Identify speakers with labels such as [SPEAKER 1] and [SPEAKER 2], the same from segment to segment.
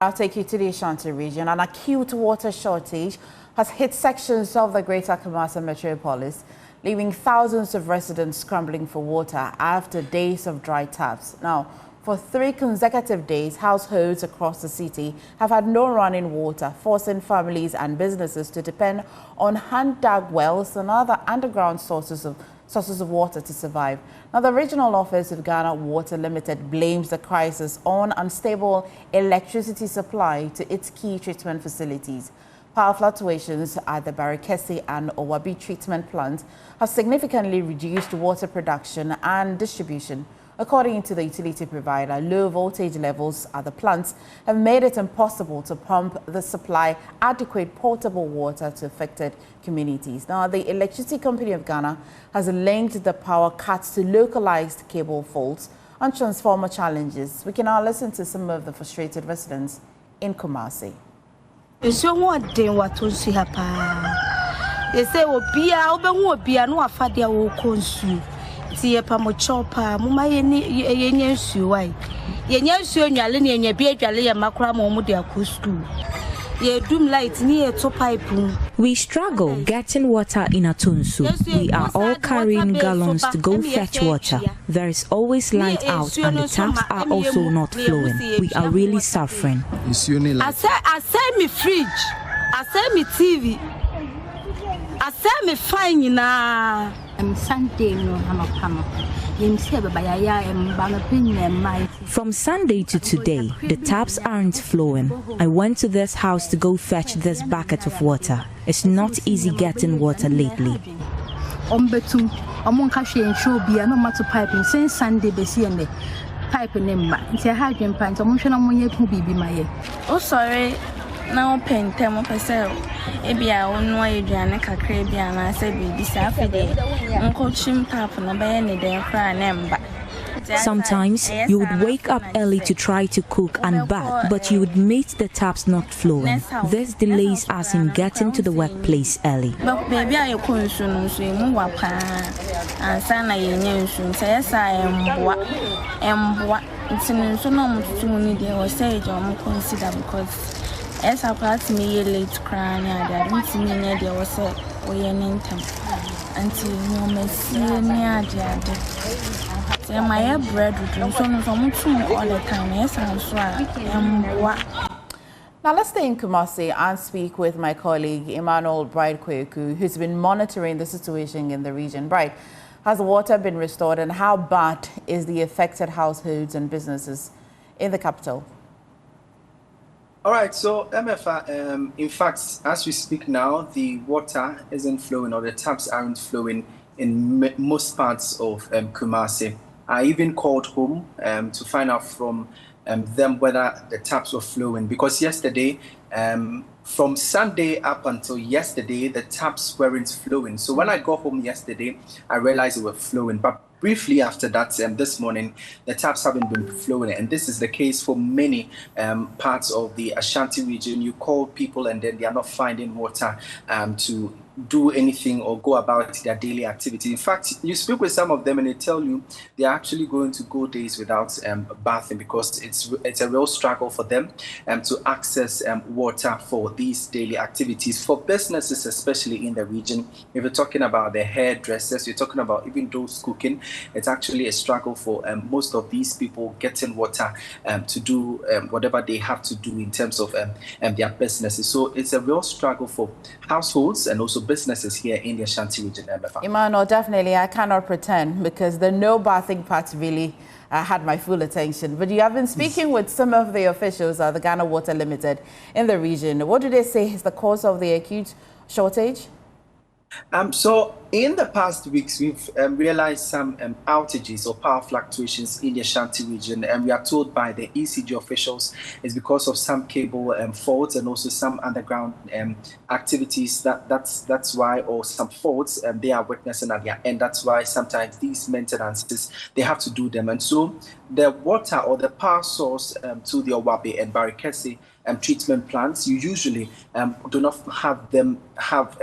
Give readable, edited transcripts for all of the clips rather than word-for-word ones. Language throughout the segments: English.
[SPEAKER 1] I'll take you to the Ashanti region. An acute water shortage has hit sections of the greater Kumasi metropolis, leaving thousands of residents scrambling for water after days of dry taps. Now, for 3 consecutive days, households across the city have had no running water, forcing families and businesses to depend on hand-dug wells and other underground sources of water to survive. Now, the regional office of Ghana Water Limited blames the crisis on unstable electricity supply to its key treatment facilities. Power fluctuations at the Barikesi and Owabi treatment plants have significantly reduced water production and distribution. According to the utility provider, low voltage levels at the plants have made it impossible to pump the supply adequate potable water to affected communities. Now, the Electricity Company of Ghana has linked the power cuts to localized cable faults and transformer challenges. We can now listen to some of the frustrated residents in Kumasi.
[SPEAKER 2] Tie pa mo chopa mo ma yenye nsuwai yenye nsuo nwale ne yenye bia dwale ye makora mo de akọ school ye dum light ni ye to pipe.
[SPEAKER 3] We struggle getting water in Atunsu. We are all carrying gallons to go fetch water. There is always light out and the taps are also not flowing. We are really suffering.
[SPEAKER 2] I say me fridge, I say me TV, I say me fine na Sunday
[SPEAKER 3] From Sunday to today, the taps aren't flowing. I went to this house to go fetch this bucket of water. It's not easy getting water lately.
[SPEAKER 2] Oh, sorry. Now pen temo pesel ebia onu aduane kakra bia na se bibi sa afede unko chim tap na be ne den kra na mba.
[SPEAKER 3] Sometimes you would wake up early to try to cook and bath, but you would meet the taps not flowing. This delays us in getting to the workplace early.
[SPEAKER 2] But baby, I consume no so mu wapa ansa na yenye nsu se yesa emboa ntinu nso no mututu ni de o say je o consider because as a part me late crying, I don't see me there was a way in time until no messy near the my bread with some all the time. Yes, I'm sorry.
[SPEAKER 1] Now let's stay in Kumasi and speak with my colleague Emmanuel Bright Kweku, who's been monitoring the situation in the region. Bright, has water been restored and how bad is the affected households and businesses in the capital?
[SPEAKER 4] All right, so MFA, in fact, as we speak now, the water isn't flowing or the taps aren't flowing in most parts of Kumasi. I even called home to find out from them whether the taps were flowing because yesterday, from Sunday up until yesterday, the taps weren't flowing. So when I got home yesterday, I realized they were flowing. But briefly after that, this morning, the taps haven't been flowing. And this is the case for many parts of the Ashanti region. You call people and then they are not finding water to do anything or go about their daily activity. In fact, you speak with some of them and they tell you they're actually going to go days without bathing because it's a real struggle for them to access water for these daily activities. For businesses, especially in the region, if you're talking about the hairdressers, you're talking about even those cooking, it's actually a struggle for most of these people getting water to do whatever they have to do in terms of their businesses. So it's a real struggle for households and also businesses here in the Ashanti region.
[SPEAKER 1] Emmanuel, definitely, I cannot pretend because the no bathing part really had my full attention. But you have been speaking with some of the officials of the Ghana Water Limited in the region. What do they say is the cause of the acute shortage?
[SPEAKER 4] So in the past weeks, we've realized some outages or power fluctuations in the Ashanti region, and we are told by the ECG officials it's because of some cable faults and also some underground activities. That's why, or some faults they are witnessing at their end. That's why sometimes these maintenances they have to do them, and so the water or the power source to the Owabe and Barikesi treatment plants, you usually do not have them have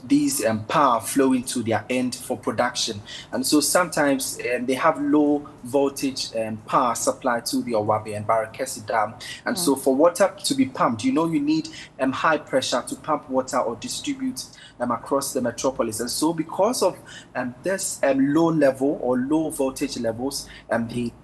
[SPEAKER 4] these power flowing to their end for production. And so sometimes they have low voltage power supply to the Owabe and Barakesi Dam. And so for water to be pumped, you need high pressure to pump water or distribute across the metropolis. And so because of this low level or low voltage levels,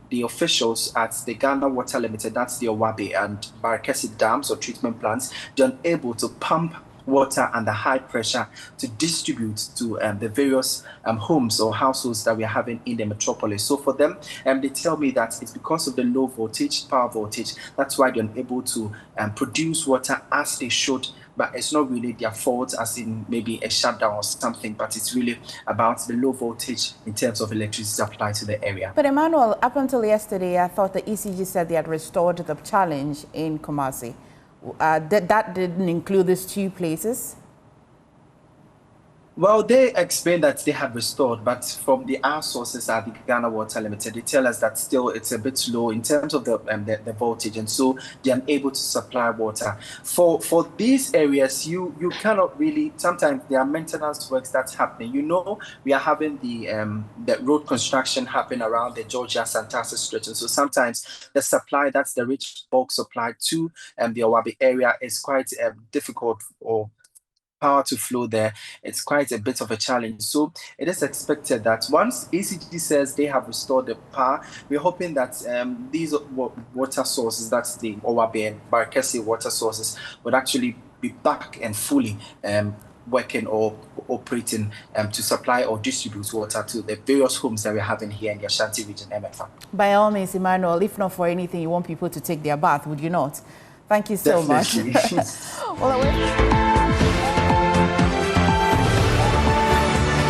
[SPEAKER 4] the officials at the Ghana Water Limited, that's the Owabe and Barakesi dams or treatment plants, they're unable to pump water under high pressure to distribute to the various homes or households that we are having in the metropolis. So for them, they tell me that it's because of the low voltage, power voltage, that's why they're unable to produce water as they should. But it's not really their fault, as in maybe a shutdown or something, but it's really about the low voltage in terms of electricity supply to the area.
[SPEAKER 1] But Emmanuel, up until yesterday, I thought the ECG said they had restored the challenge in Kumasi. That didn't include these 2 places?
[SPEAKER 4] Well, they explained that they have restored, but from our sources at the Ghana Water Limited, they tell us that still it's a bit low in terms of the voltage, and so they're unable to supply water. For these areas, you cannot really. Sometimes there are maintenance works that's happening. We are having the road construction happen around the Georgia-Santasa stretch, and so sometimes the supply, that's the rich bulk supply to the Owabe area, is quite difficult, or power to flow there. It's quite a bit of a challenge. So it is expected that once ECG says they have restored the power, we're hoping that these water sources, that's the Owabe and Barakesi water sources, would actually be back and fully working or operating to supply or distribute water to the various homes that we're having here in the Ashanti region, MFA.
[SPEAKER 1] By all means, Emmanuel, if not for anything, you want people to take their bath, would you not? Thank you so
[SPEAKER 4] Definitely.
[SPEAKER 1] much. Well,